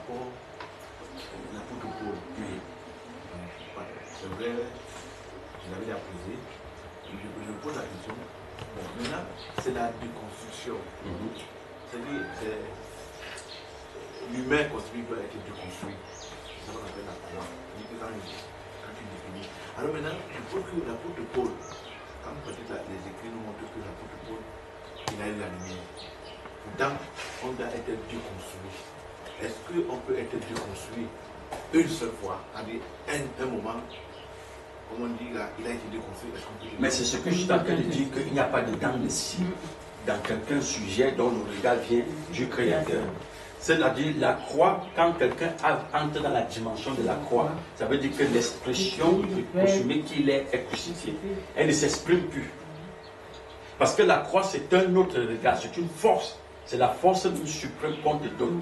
rapport à l'apôtre Paul. Oui. C'est vrai, je l'avais déjà posé. Je pose la question. Bon, maintenant, c'est la déconstruction. C'est-à-dire, l'humain cosmique doit être déconstruit. C'est ça qu'on appelle la croix. Quand tu définis. Alors maintenant, je pense que l'apôtre Paul, quand peut-être les écrits nous montrent que l'apôtre Paul, il a eu la lumière. Pourtant, on doit être déconstruit. Est-ce qu'on peut être déconstruit une seule fois, c'est-à-dire un moment, comme on dit là, il a été déconstruit? Mais c'est ce que je suis en train de dire, qu'il n'y a pas de dents de scie dans quelqu'un sujet dont le regard vient du Créateur. C'est-à-dire la croix, quand quelqu'un entre dans la dimension de la croix, ça veut dire que l'expression du consumé qu'il est crucifié. Elle ne s'exprime plus. Parce que la croix, c'est un autre regard, c'est une force. C'est la force suprême qu'on te donne.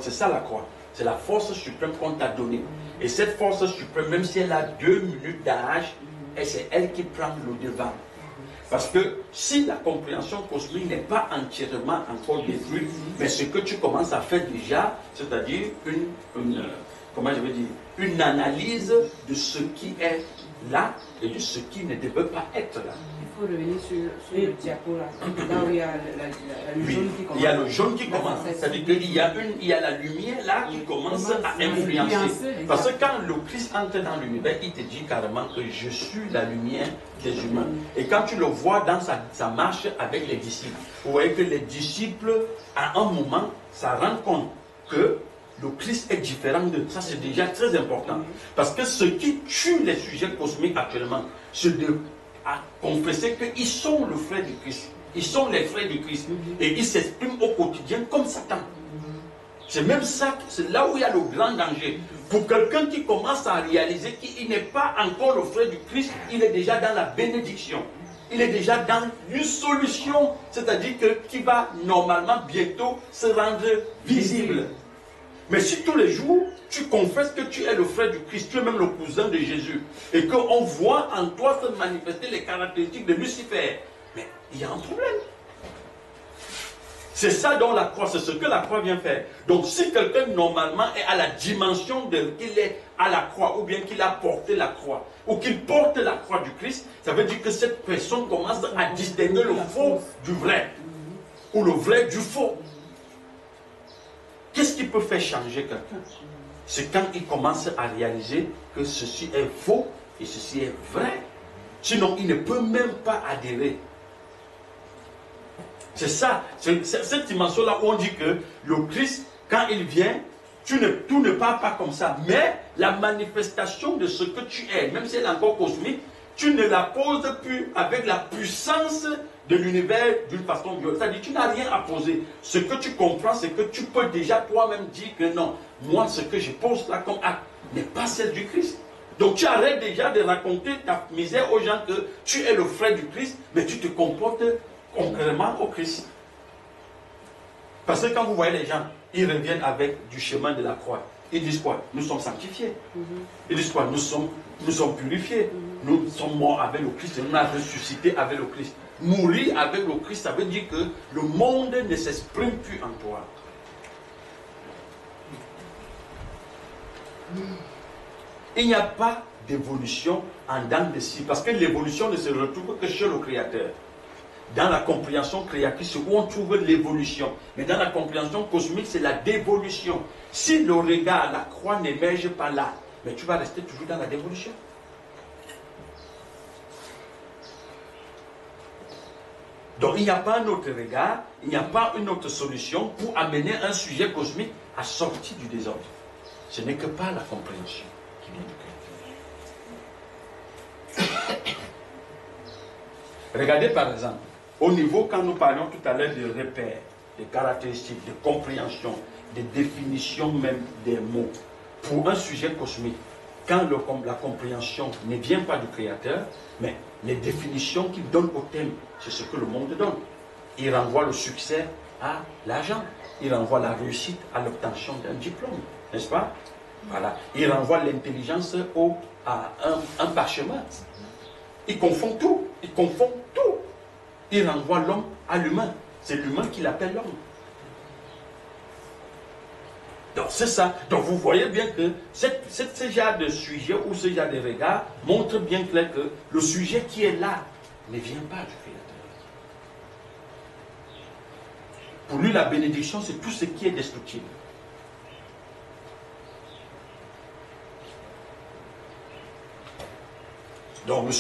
C'est ça la croix. C'est la force suprême qu'on t'a donnée. Et cette force suprême, même si elle a 2 minutes d'âge, c'est elle qui prend le devant. Parce que si la compréhension cosmique n'est pas entièrement encore détruite, mais ce que tu commences à faire déjà, c'est-à-dire comment je veux dire, une analyse de ce qui est là et de ce qui ne devait pas être là. Il faut revenir sur le diapo là, où il y a le jaune qui commence. Il y a le jaune qui commence, c'est-à-dire qu'il y a la lumière là qui commence à influencer. Parce que quand le Christ entre dans l'univers, il te dit carrément que je suis la lumière des humains. Et quand tu le vois dans sa marche avec les disciples, vous voyez que les disciples, à un moment, ça rend compte que le Christ est différent d'eux. Ça, c'est déjà très important. Parce que ce qui tue les sujets cosmiques actuellement, c'est de confesser qu'ils sont le frère du Christ. Ils sont les frères du Christ. Et ils s'expriment au quotidien comme Satan. C'est même ça, c'est là où il y a le grand danger. Pour quelqu'un qui commence à réaliser qu'il n'est pas encore le frère du Christ, il est déjà dans la bénédiction. Il est déjà dans une solution, c'est-à-dire qui va normalement bientôt se rendre visible. Mais si tous les jours, tu confesses que tu es le frère du Christ, tu es même le cousin de Jésus, et qu'on voit en toi se manifester les caractéristiques de Lucifer, mais il y a un problème. C'est ça dont la croix, c'est ce que la croix vient faire. Donc si quelqu'un normalement est à la dimension qu'il est à la croix, ou bien qu'il a porté la croix, ou qu'il porte la croix du Christ, ça veut dire que cette personne commence à distinguer le faux du vrai, ou le vrai du faux. Qu'est-ce qui peut faire changer quelqu'un? C'est quand il commence à réaliser que ceci est faux et ceci est vrai. Sinon, il ne peut même pas adhérer. C'est ça, c'est cette dimension-là où on dit que le Christ, quand il vient, tout ne part pas comme ça. Mais la manifestation de ce que tu es, même si elle est encore cosmique, tu ne la poses plus avec la puissance de l'univers d'une façon violente. C'est-à-dire tu n'as rien à poser. Ce que tu comprends, c'est que tu peux déjà toi-même dire que non, moi ce que je pose là comme acte n'est pas celle du Christ. Donc tu arrêtes déjà de raconter ta misère aux gens que tu es le frère du Christ, mais tu te comportes concrètement au Christ. Parce que quand vous voyez les gens, ils reviennent avec du chemin de la croix. Ils disent quoi? Nous sommes sanctifiés. Ils disent quoi? Nous sommes purifiés. Nous sommes morts avec le Christ et nous avons ressuscité avec le Christ. Mourir avec le Christ, ça veut dire que le monde ne s'exprime plus en toi. Il n'y a pas d'évolution en dents de scie, parce que l'évolution ne se retrouve que chez le Créateur. Dans la compréhension créatrice, où on trouve l'évolution. Mais dans la compréhension cosmique, c'est la dévolution. Si le regard, la croix n'émerge pas là, mais tu vas rester toujours dans la dévolution. Donc il n'y a pas un autre regard, il n'y a pas une autre solution pour amener un sujet cosmique à sortir du désordre. Ce n'est que par la compréhension qui vient du Créateur. Regardez par exemple, au niveau, quand nous parlions tout à l'heure de repères, de caractéristiques, de compréhension, de définition même des mots, pour un sujet cosmique, quand la compréhension ne vient pas du Créateur, mais les définitions qu'il donne au thème, c'est ce que le monde donne. Il renvoie le succès à l'argent, il renvoie la réussite à l'obtention d'un diplôme, n'est-ce pas? Voilà. Il renvoie l'intelligence à un parchemin. Il confond tout, il confond tout. Il renvoie l'homme à l'humain. C'est l'humain qui l'appelle l'homme. Donc c'est ça. Donc vous voyez bien que ce genre de sujet ou ce genre de regard montre bien clair que le sujet qui est là ne vient pas du Créateur. Pour lui, la bénédiction, c'est tout ce qui est destructible. Donc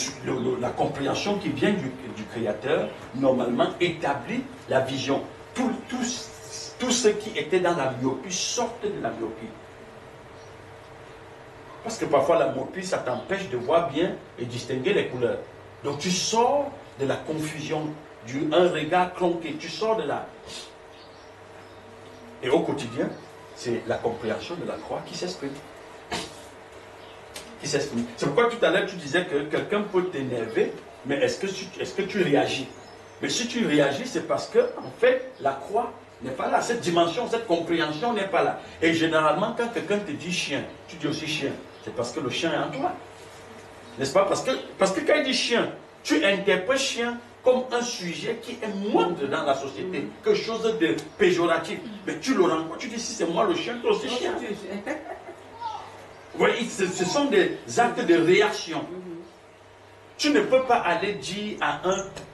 la compréhension qui vient du Créateur, normalement, établit la vision. Tout ce qui était dans la myopie sortent de la myopie. Parce que parfois la myopie, ça t'empêche de voir bien et distinguer les couleurs. Donc tu sors de la confusion, un regard tronqué, tu sors de là. Et au quotidien, c'est la compréhension de la croix qui s'exprime. C'est pourquoi tout à l'heure tu disais que quelqu'un peut t'énerver, mais est-ce que tu réagis? Mais si tu réagis, c'est parce que, en fait, la croix n'est pas là. Cette dimension, cette compréhension n'est pas là. Et généralement, quand quelqu'un te dit chien, tu dis aussi chien. C'est parce que le chien est en toi. N'est-ce pas? Parce que quand il dit chien, tu interprètes chien comme un sujet qui est moindre dans la société. Quelque chose de péjoratif. Mais tu le rencontres, tu dis si c'est moi le chien, toi aussi chien. Vous voyez, ce sont des actes de réaction. Tu ne peux pas aller dire à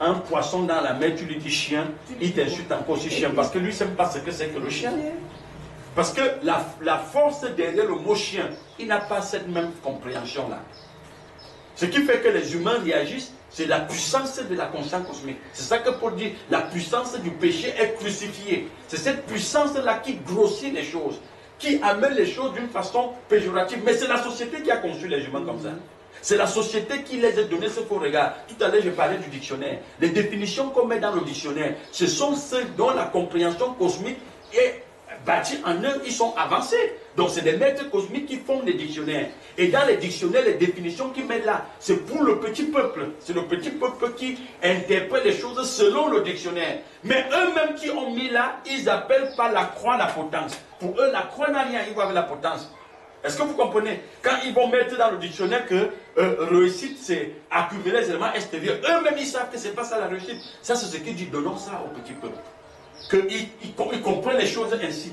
un poisson dans la mer, tu lui dis chien, il t'insulte encore aussi chien, parce que lui ne sait pas ce que c'est que le chien. Parce que la force derrière le mot chien, il n'a pas cette même compréhension-là. Ce qui fait que les humains réagissent, c'est la puissance de la conscience cosmique. C'est ça que Paul dit, la puissance du péché est crucifiée. C'est cette puissance-là qui grossit les choses, qui amène les choses d'une façon péjorative. Mais c'est la société qui a conçu les humains comme ça. C'est la société qui les a donné ce faux regard. Tout à l'heure, je parlais du dictionnaire. Les définitions qu'on met dans le dictionnaire, ce sont ceux dont la compréhension cosmique est bâtie en eux, ils sont avancés. Donc, c'est des maîtres cosmiques qui font des dictionnaires. Et dans les dictionnaires, les définitions qu'ils mettent là, c'est pour le petit peuple. C'est le petit peuple qui interprète les choses selon le dictionnaire. Mais eux-mêmes qui ont mis là, ils n'appellent pas la croix la potence. Pour eux, la croix n'a rien, ils voient avec la potence. Est-ce que vous comprenez? Quand ils vont mettre dans le dictionnaire que réussite, c'est accumuler les éléments extérieurs, eux-mêmes, ils savent que ce n'est pas ça la réussite. Ça, c'est ce qui dit, donnons ça au petit peuple. Qu'ils comprennent les choses ainsi.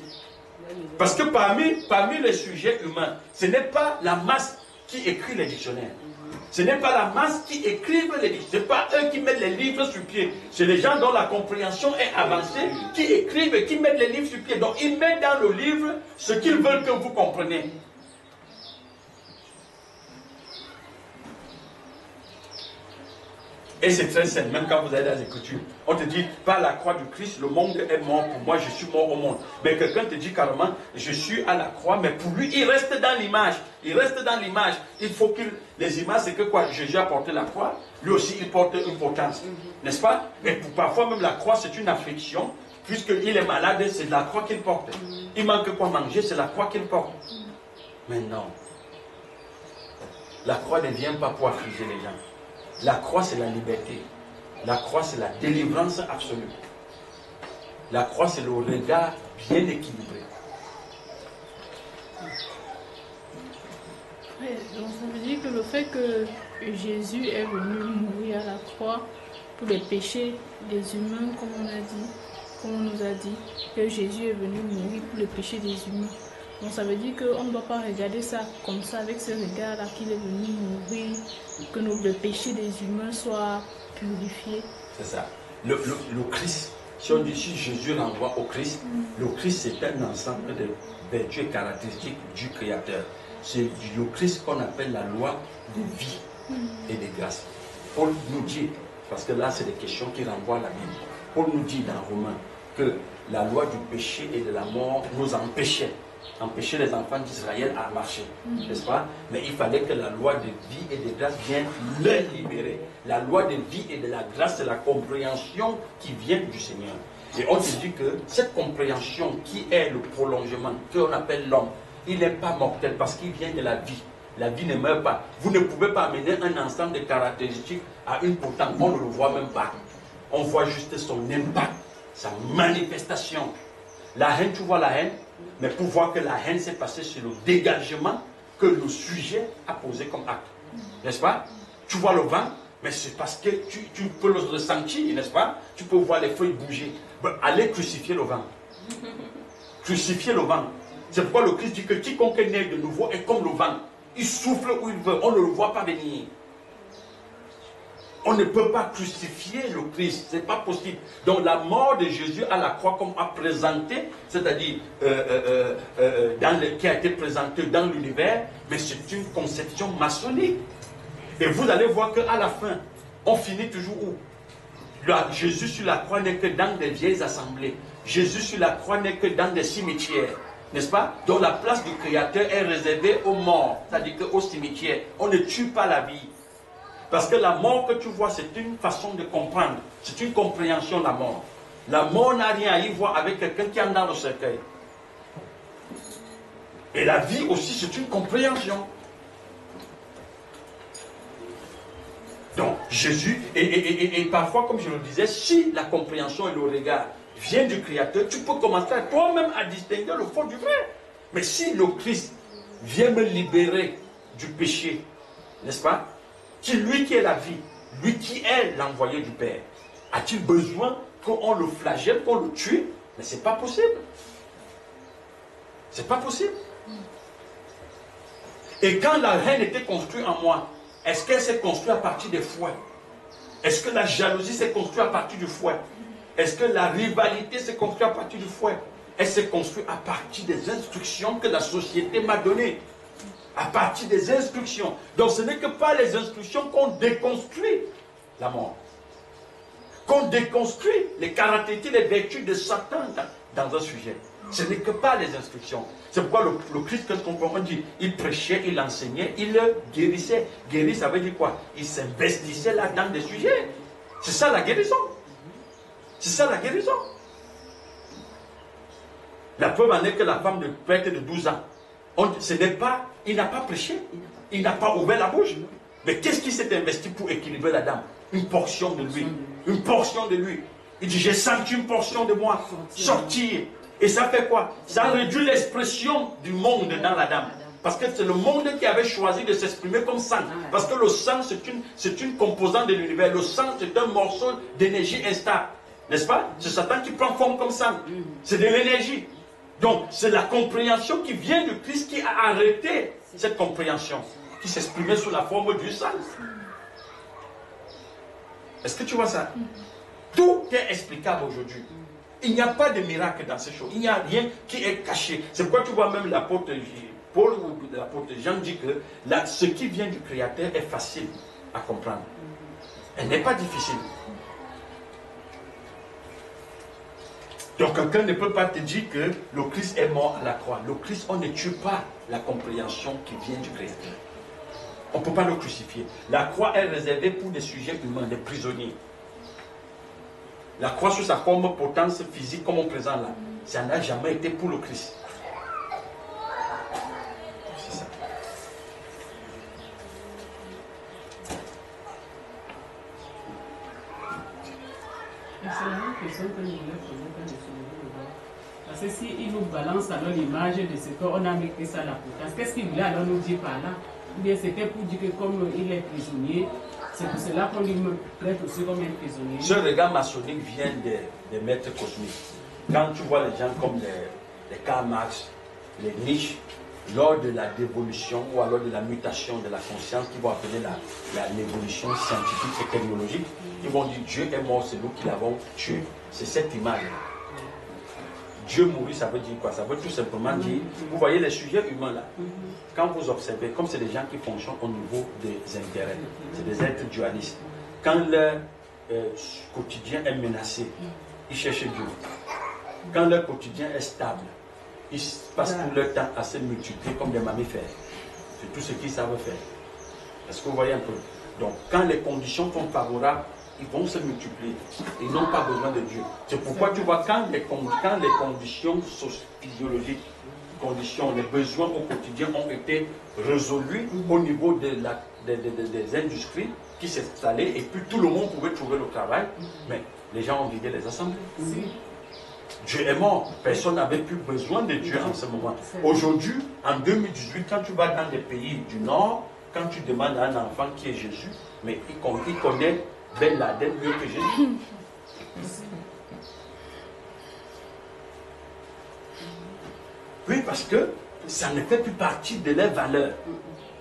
Parce que parmi les sujets humains, ce n'est pas la masse qui écrit les dictionnaires. Ce n'est pas la masse qui écrivent les dictionnaires. Ce n'est pas eux qui mettent les livres sur pied. C'est les gens dont la compréhension est avancée qui écrivent et qui mettent les livres sur pied. Donc, ils mettent dans le livre ce qu'ils veulent que vous compreniez. Et c'est très simple, même quand vous allez dans les Écritures. On te dit, par la croix du Christ, le monde est mort pour moi, je suis mort au monde. Mais quelqu'un te dit carrément, je suis à la croix, mais pour lui, il reste dans l'image. Il reste dans l'image. Il faut que les images, c'est que quoi? Jésus a porté la croix, lui aussi, il porte une potence. N'est-ce pas? Mais parfois, même la croix, c'est une affliction. Puisqu'il est malade, c'est la croix qu'il porte. Il manque quoi manger, c'est la croix qu'il porte. Mais non. La croix ne vient pas pour affliger les gens. La croix, c'est la liberté. La croix, c'est la délivrance absolue. La croix, c'est le regard bien équilibré. Ouais, donc ça veut dire que le fait que Jésus est venu mourir à la croix pour les péchés des humains, comme on a dit, comme on nous a dit, que Jésus est venu mourir pour les péchés des humains. Donc ça veut dire qu'on ne doit pas regarder ça comme ça, avec ce regard-là qu'il est venu mourir, que le péché des humains soit purifié. C'est ça. Le Christ, si on dit si Jésus renvoie au Christ, le Christ c'est un ensemble de vertus et caractéristiques du Créateur. C'est le Christ qu'on appelle la loi de vie et de grâce. Paul nous dit, parce que là c'est des questions qui renvoient à la Bible, Paul nous dit dans Romains que la loi du péché et de la mort nous empêchait les enfants d'Israël à marcher, n'est-ce pas? Mais il fallait que la loi de vie et de grâce vienne les libérer. La loi de vie et de la grâce, c'est la compréhension qui vient du Seigneur. Et on se dit que cette compréhension qui est le prolongement, qu'on appelle l'homme, il n'est pas mortel parce qu'il vient de la vie. La vie ne meurt pas. Vous ne pouvez pas amener un ensemble de caractéristiques à une potence. On ne le voit même pas. On voit juste son impact, sa manifestation. La haine, tu vois la haine? Mais pour voir que la haine s'est passée sur le dégagement que le sujet a posé comme acte. N'est-ce pas? Tu vois le vent, mais c'est parce que tu peux le ressentir, n'est-ce pas? Tu peux voir les feuilles bouger. Ben, allez crucifier le vent. Crucifier le vent. C'est pourquoi le Christ dit que quiconque est né de nouveau est comme le vent. Il souffle où il veut, on ne le voit pas venir. On ne peut pas crucifier le Christ, ce n'est pas possible. Donc la mort de Jésus à la croix, comme a présenté, c'est-à-dire qui a été présenté dans l'univers, mais c'est une conception maçonnique. Et vous allez voir qu'à la fin, on finit toujours où? Jésus sur la croix n'est que dans des vieilles assemblées. Jésus sur la croix n'est que dans des cimetières. N'est-ce pas? Donc la place du Créateur est réservée aux morts, c'est-à-dire qu'au cimetière. On ne tue pas la vie. Parce que la mort que tu vois, c'est une façon de comprendre. C'est une compréhension, la mort. La mort n'a rien à y voir avec quelqu'un qui est dans le cercueil. Et la vie aussi, c'est une compréhension. Donc, Jésus, et parfois, comme je le disais, si la compréhension et le regard viennent du Créateur, tu peux commencer toi-même à distinguer le faux du vrai. Mais si le Christ vient me libérer du péché, n'est-ce pas? Lui qui est la vie, lui qui est l'envoyé du Père, a-t-il besoin qu'on le flagelle, qu'on le tue? Mais ce n'est pas possible. C'est pas possible. Et quand la haine était construite en moi, est-ce qu'elle s'est construite à partir des fouets? Est-ce que la jalousie s'est construite à partir du fouet? Est-ce que la rivalité s'est construite à partir du fouet? Elle s'est construite à partir des instructions que la société m'a données. À partir des instructions. Donc ce n'est que par les instructions qu'on déconstruit la mort. Qu'on déconstruit les caractéristiques, les vertus de Satan dans un sujet. Ce n'est que par les instructions. C'est pourquoi le Christ, qu'est-ce qu'on dit? Il prêchait, il enseignait, il le guérissait. Guérir, ça veut dire quoi? Il s'investissait là dans des sujets. C'est ça la guérison. C'est ça la guérison. La preuve en est que la femme de prêtre de 12 ans, il n'a pas prêché, il n'a pas ouvert la bouche. Mais qu'est-ce qui s'est investi pour équilibrer la dame? Une portion de lui. Une portion de lui. Il dit, j'ai senti une portion de moi sortir. Et ça fait quoi? Ça réduit l'expression du monde dans la dame. Parce que c'est le monde qui avait choisi de s'exprimer comme sang. Parce que le sang, c'est une composante de l'univers. Le sang, c'est un morceau d'énergie instable. N'est-ce pas? C'est Satan qui prend forme comme sang. C'est de l'énergie. Donc, c'est la compréhension qui vient du Christ qui a arrêté cette compréhension, qui s'exprimait sous la forme du sang. Est-ce que tu vois ça? Tout est explicable aujourd'hui. Il n'y a pas de miracle dans ces choses. Il n'y a rien qui est caché. C'est pourquoi tu vois même l'apôtre Paul ou l'apôtre Jean dit que là, ce qui vient du Créateur est facile à comprendre. Elle n'est pas difficile. Donc quelqu'un ne peut pas te dire que le Christ est mort à la croix. Le Christ, on ne tue pas la compréhension qui vient du Créateur. On ne peut pas le crucifier. La croix est réservée pour des sujets humains, des prisonniers. La croix sous sa forme potence physique comme on présente là, ça n'a jamais été pour le Christ. C'est ça. C'est la même question que nous voulons poser quand nous sommes. Parce que s'il nous balance alors l'image de ce qu'on a mis ça à la potence, qu'est-ce qu'il voulait alors nous dire par là? Ou bien c'était pour dire que comme il est prisonnier, c'est pour cela qu'on lui traite aussi comme un prisonnier. Ce regard maçonnique vient des maîtres cosmiques. Quand tu vois les gens comme les Karl Marx, les Nietzsche, lors de la dévolution ou alors de la mutation de la conscience, qui vont appeler l'évolution scientifique et technologique, ils vont dire Dieu est mort, c'est nous qui l'avons tué. C'est cette image. Dieu mourir, ça veut dire quoi? Ça veut tout simplement dire, vous voyez les sujets humains là, quand vous observez, comme c'est des gens qui fonctionnent au niveau des intérêts, c'est des êtres dualistes. Quand leur quotidien est menacé, ils cherchent Dieu. Quand leur quotidien est stable, ils passent tout leur temps à se multiplier comme des mammifères. C'est tout ce qu'ils savent faire. Est-ce que vous voyez un peu? Donc, quand les conditions sont favorables, ils vont se multiplier. Ils n'ont pas besoin de Dieu. C'est pourquoi tu vois, quand les conditions physiologiques, les besoins au quotidien ont été résolus au niveau des industries qui s'installaient et puis tout le monde pouvait trouver le travail, mais les gens ont vidé les assemblées. Dieu est mort. Personne n'avait plus besoin de Dieu en ce moment. Aujourd'hui, en 2018, quand tu vas dans des pays du Nord, quand tu demandes à un enfant qui est Jésus, mais il connaît Ben Laden mieux que Jésus. Oui, parce que ça ne fait plus partie de leurs valeurs.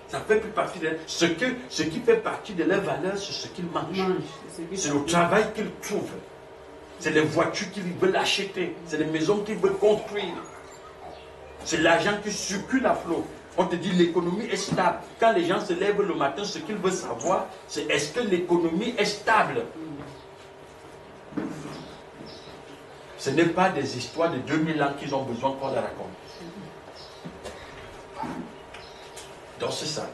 Ça ne fait plus partie de ce qui fait partie de leurs valeurs, c'est ce qu'ils mangent. C'est le travail qu'ils trouvent. C'est les voitures qu'ils veulent acheter. C'est les maisons qu'ils veulent construire. C'est l'argent qui circule à flot. On te dit l'économie est stable. Quand les gens se lèvent le matin, ce qu'ils veulent savoir, c'est est-ce que l'économie est stable. Ce n'est pas des histoires de 2000 ans qu'ils ont besoin qu'on les raconte. Donc c'est ça.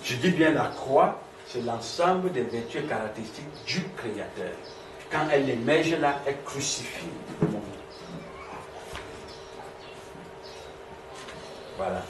Je dis bien la croix, c'est l'ensemble des vertus caractéristiques du Créateur. Quand elle émerge là, elle crucifie le monde. Voilà.